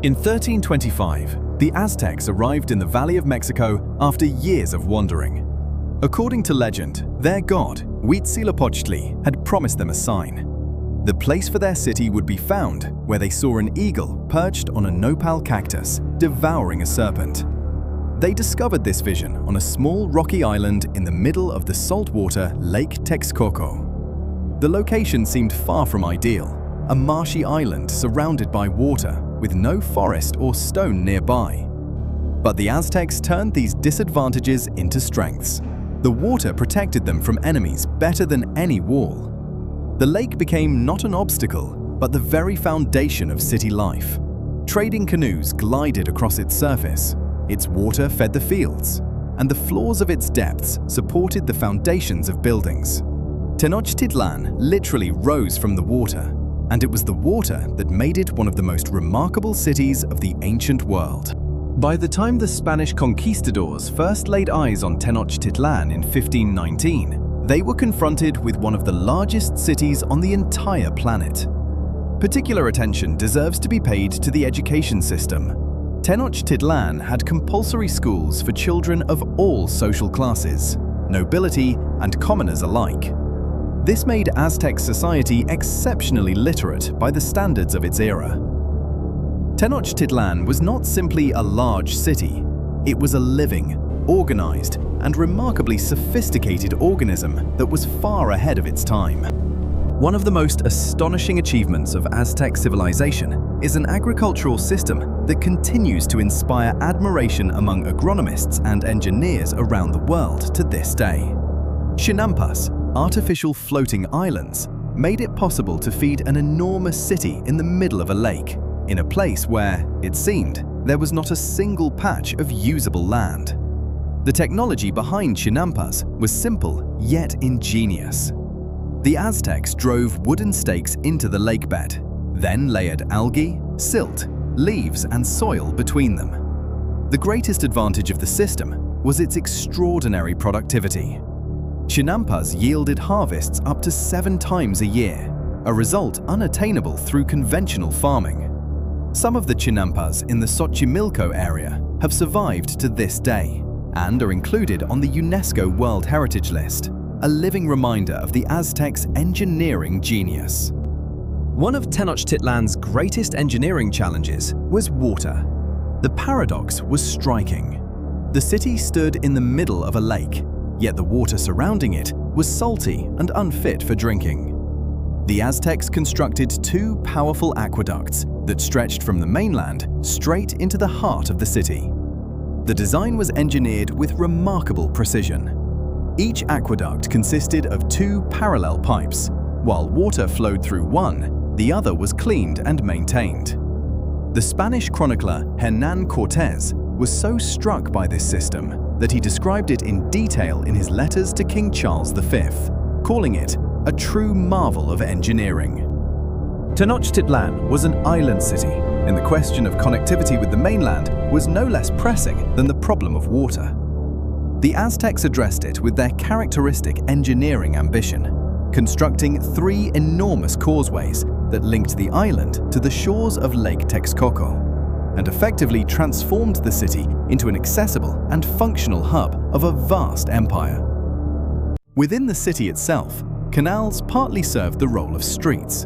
In 1325, the Aztecs arrived in the Valley of Mexico after years of wandering. According to legend, their god, Huitzilopochtli, had promised them a sign. The place for their city would be found where they saw an eagle perched on a nopal cactus, devouring a serpent. They discovered this vision on a small rocky island in the middle of the saltwater Lake Texcoco. The location seemed far from ideal, a marshy island surrounded by water with no forest or stone nearby. But the Aztecs turned these disadvantages into strengths. The water protected them from enemies better than any wall. The lake became not an obstacle, but the very foundation of city life. Trading canoes glided across its surface, its water fed the fields, and the floors of its depths supported the foundations of buildings. Tenochtitlan literally rose from the water, and it was the water that made it one of the most remarkable cities of the ancient world. By the time the Spanish conquistadors first laid eyes on Tenochtitlan in 1519, they were confronted with one of the largest cities on the entire planet. Particular attention deserves to be paid to the education system. Tenochtitlan had compulsory schools for children of all social classes, nobility and commoners alike. This made Aztec society exceptionally literate by the standards of its era. Tenochtitlan was not simply a large city, it was a living, organized, and remarkably sophisticated organism that was far ahead of its time. One of the most astonishing achievements of Aztec civilization is an agricultural system that continues to inspire admiration among agronomists and engineers around the world to this day. Chinampas, artificial floating islands, made it possible to feed an enormous city in the middle of a lake, in a place where, it seemed, there was not a single patch of usable land. The technology behind Chinampas was simple yet ingenious. The Aztecs drove wooden stakes into the lakebed, then layered algae, silt, leaves, and soil between them. The greatest advantage of the system was its extraordinary productivity. Chinampas yielded harvests up to 7 times a year, a result unattainable through conventional farming. Some of the Chinampas in the Xochimilco area have survived to this day and are included on the UNESCO World Heritage List, a living reminder of the Aztecs' engineering genius. One of Tenochtitlan's greatest engineering challenges was water. The paradox was striking. The city stood in the middle of a lake, yet the water surrounding it was salty and unfit for drinking. The Aztecs constructed 2 powerful aqueducts that stretched from the mainland straight into the heart of the city. The design was engineered with remarkable precision. Each aqueduct consisted of 2 parallel pipes. While water flowed through one, the other was cleaned and maintained. The Spanish chronicler Hernán Cortés was so struck by this system that he described it in detail in his letters to King Charles V, calling it a true marvel of engineering. Tenochtitlan was an island city, and the question of connectivity with the mainland was no less pressing than the problem of water. The Aztecs addressed it with their characteristic engineering ambition, constructing 3 enormous causeways that linked the island to the shores of Lake Texcoco, and effectively transformed the city into an accessible and functional hub of a vast empire. Within the city itself, canals partly served the role of streets.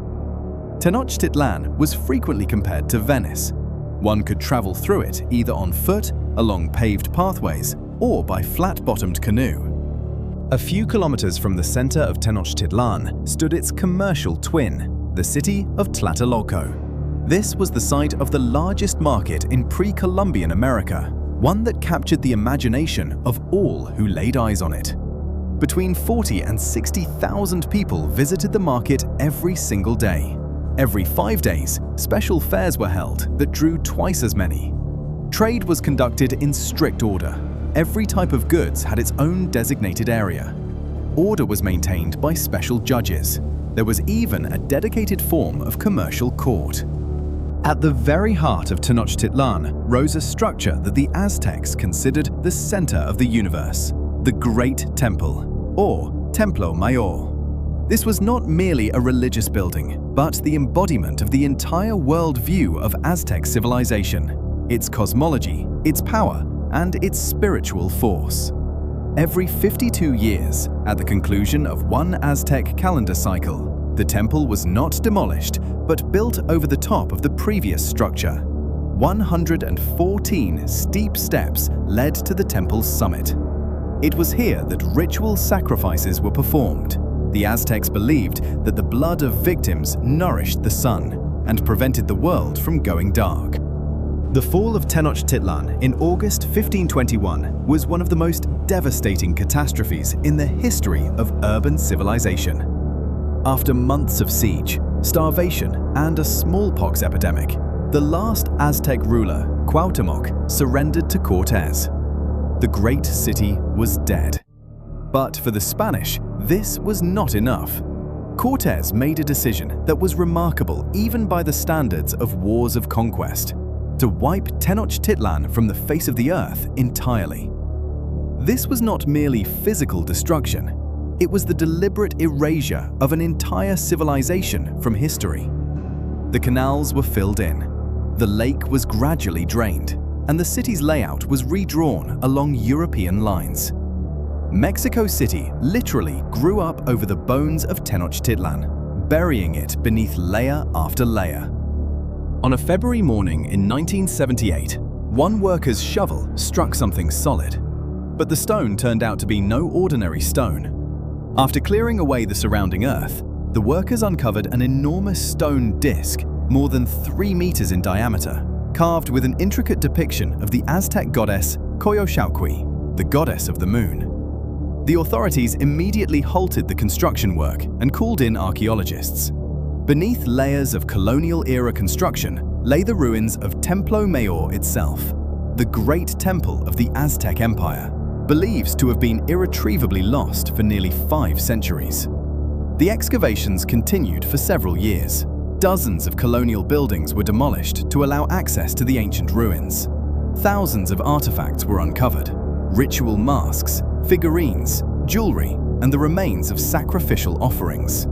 Tenochtitlan was frequently compared to Venice. One could travel through it either on foot, along paved pathways, or by flat-bottomed canoe. A few kilometers from the center of Tenochtitlan stood its commercial twin, the city of Tlatelolco. This was the site of the largest market in pre-Columbian America, one that captured the imagination of all who laid eyes on it. Between 40 and 60,000 people visited the market every single day. Every 5 days, special fairs were held that drew twice as many. Trade was conducted in strict order. Every type of goods had its own designated area. Order was maintained by special judges. There was even a dedicated form of commercial court. At the very heart of Tenochtitlan rose a structure that the Aztecs considered the center of the universe, the Great Temple, or Templo Mayor. This was not merely a religious building, but the embodiment of the entire worldview of Aztec civilization, its cosmology, its power, and its spiritual force. Every 52 years, at the conclusion of one Aztec calendar cycle, the temple was not demolished, but built over the top of the previous structure. 114 steep steps led to the temple's summit. It was here that ritual sacrifices were performed. The Aztecs believed that the blood of victims nourished the sun and prevented the world from going dark. The fall of Tenochtitlan in August 1521 was one of the most devastating catastrophes in the history of urban civilization. After months of siege, starvation, and a smallpox epidemic, the last Aztec ruler, Cuauhtémoc, surrendered to Cortés. The great city was dead. But for the Spanish, this was not enough. Cortés made a decision that was remarkable even by the standards of wars of conquest: to wipe Tenochtitlan from the face of the earth entirely. This was not merely physical destruction, it was the deliberate erasure of an entire civilization from history. The canals were filled in, the lake was gradually drained, and the city's layout was redrawn along European lines. Mexico City literally grew up over the bones of Tenochtitlan, burying it beneath layer after layer. On a February morning in 1978, one worker's shovel struck something solid, but the stone turned out to be no ordinary stone. After clearing away the surrounding earth, the workers uncovered an enormous stone disc more than 3 meters in diameter, carved with an intricate depiction of the Aztec goddess Coyoxauhqui, the goddess of the moon. The authorities immediately halted the construction work and called in archaeologists. Beneath layers of colonial-era construction lay the ruins of Templo Mayor itself, the great temple of the Aztec Empire, believed to have been irretrievably lost for nearly 5 centuries. The excavations continued for several years. Dozens of colonial buildings were demolished to allow access to the ancient ruins. Thousands of artifacts were uncovered: ritual masks, figurines, jewelry, and the remains of sacrificial offerings.